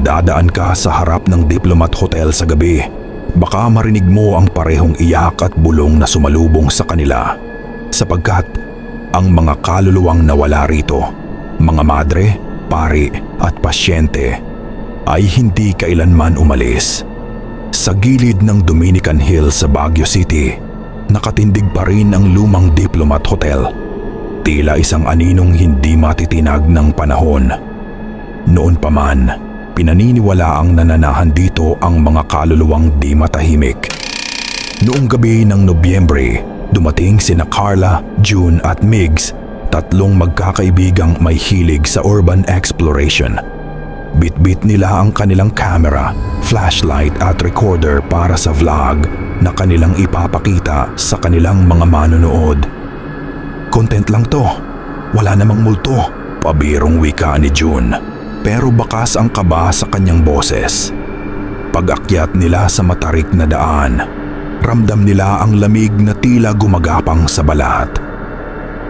dadaan ka sa harap ng Diplomat Hotel sa gabi, baka marinig mo ang parehong iyak at bulong na sumalubong sa kanila. Sapagkat ang mga kaluluwang nawala rito, mga madre, pari at pasyente, ay hindi kailanman umalis. Sa gilid ng Dominican Hill sa Baguio City, nakatindig pa rin ang lumang Diplomat Hotel. Tila isang aninong hindi matitinag ng panahon. Noon pa man, pinaniniwalaang nananahan dito ang mga kaluluwang di matahimik. Noong gabi ng Nobyembre, dumating sina Carla, June at Migs, tatlong magkakaibigang may hilig sa urban exploration. Bitbit nila ang kanilang camera, flashlight at recorder para sa vlog na kanilang ipapakita sa kanilang mga manonood. Content lang to, wala namang multo, pabirong wika ni June. Pero bakas ang kaba sa kanyang boses. Pag-akyat nila sa matarik na daan, ramdam nila ang lamig na tila gumagapang sa balat.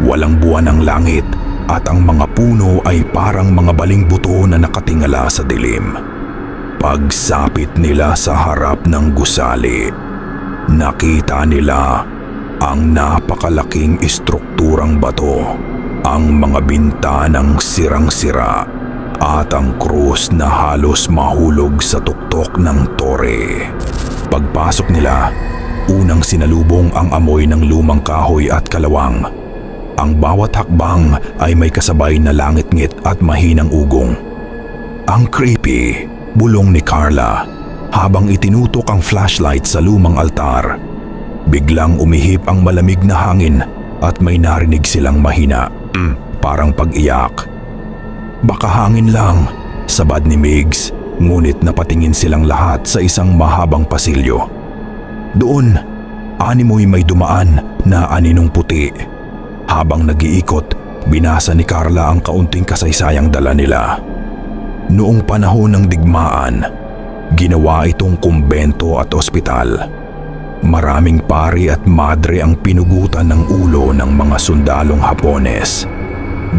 Walang buwan ang langit at ang mga puno ay parang mga baling buto na nakatingala sa dilim. Pagsapit nila sa harap ng gusali, nakita nila ang napakalaking istrukturang bato, ang mga bintanang sirang-sira at ang krus na halos mahulog sa tuktok ng tore. Pagpasok nila, unang sinalubong ang amoy ng lumang kahoy at kalawang. Ang bawat hakbang ay may kasabay na langit-ngit at mahinang ugong. Ang creepy, bulong ni Carla habang itinutok ang flashlight sa lumang altar. Biglang umihip ang malamig na hangin at may narinig silang mahina, parang pag-iyak. Baka hangin lang, sabad ni Migs, ngunit napatingin silang lahat sa isang mahabang pasilyo. Doon, animoy may dumaan na aninong puti. Habang nag-iikot, binasa ni Carla ang kaunting kasaysayang dala nila. Noong panahon ng digmaan, ginawa itong kumbento at ospital. Maraming pari at madre ang pinugutan ng ulo ng mga sundalong Hapones.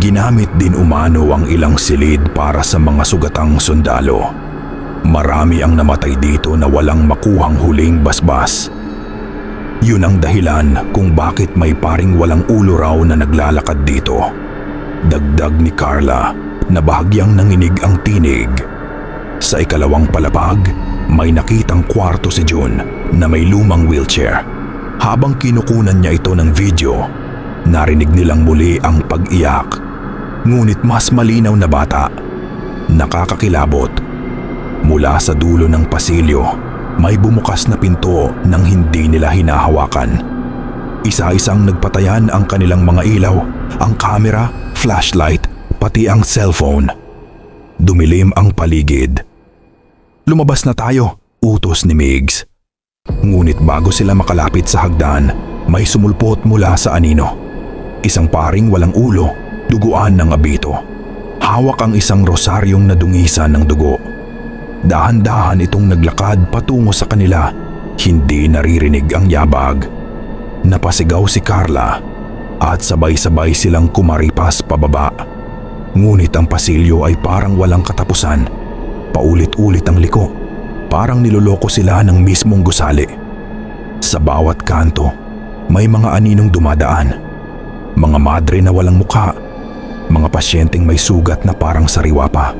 Ginamit din umano ang ilang silid para sa mga sugatang sundalo. Marami ang namatay dito na walang makuhang huling basbas. Yun ang dahilan kung bakit may paring walang ulo raw na naglalakad dito. Dagdag ni Carla na bahagyang nanginig ang tinig. Sa ikalawang palapag, may nakitang kwarto si June na may lumang wheelchair. Habang kinukunan niya ito ng video, narinig nilang muli ang pag-iyak. Ngunit mas malinaw na bata. Nakakakilabot. Mula sa dulo ng pasilyo, may bumukas na pinto nang hindi nila hinahawakan. Isa-isang nagpatayan ang kanilang mga ilaw, ang camera, flashlight, pati ang cellphone. Dumilim ang paligid. Lumabas na tayo, utos ni Migs. Ngunit bago sila makalapit sa hagdan, may sumulpot mula sa anino. Isang paring walang ulo, duguan ng abito. Hawak ang isang rosaryong nadungisan ng dugo. Dahan-dahan itong naglakad patungo sa kanila, hindi naririnig ang yabag. Napasigaw si Carla at sabay-sabay silang kumaripas pababa. Ngunit ang pasilyo ay parang walang katapusan. Paulit-ulit ang liko, parang niloloko sila ng mismong gusali. Sa bawat kanto, may mga aninong dumadaan. Mga madre na walang mukha, mga pasyenteng may sugat na parang sariwa pa.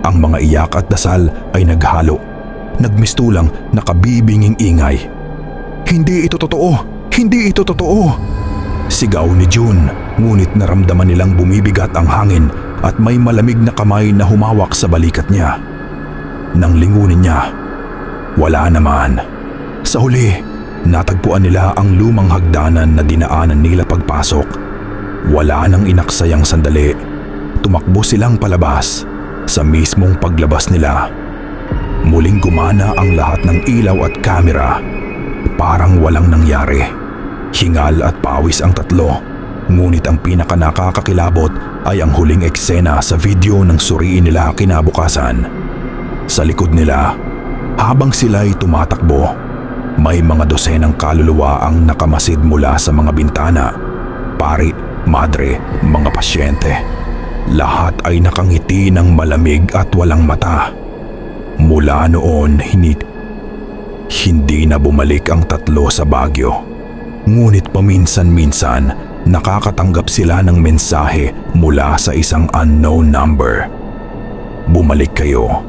Ang mga iyak at dasal ay naghalo, nagmistulang nakabibinging ingay. Hindi ito totoo! Hindi ito totoo! Sigaw ni June, ngunit naramdaman nilang bumibigat ang hangin at may malamig na kamay na humawak sa balikat niya. Nang lingunin niya, wala naman. Sa huli, natagpuan nila ang lumang hagdanan na dinaanan nila pagpasok. Wala nang inaksayang sandali. Tumakbo silang palabas. Sa mismong paglabas nila, muling gumana ang lahat ng ilaw at kamera. Parang walang nangyari. Hingal at pawis ang tatlo. Ngunit ang pinakanakakakilabot ay ang huling eksena sa video ng suriin nila kinabukasan. Sa likod nila, habang sila'y tumatakbo, may mga dosenang kaluluwa ang nakamasid mula sa mga bintana. Pari, madre, mga pasyente. Lahat ay nakangiti ng malamig at walang mata. Mula noon, hindi na bumalik ang tatlo sa Baguio. Ngunit paminsan-minsan, nakakatanggap sila ng mensahe mula sa isang unknown number. Bumalik kayo.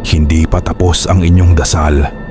Hindi pa tapos ang inyong dasal.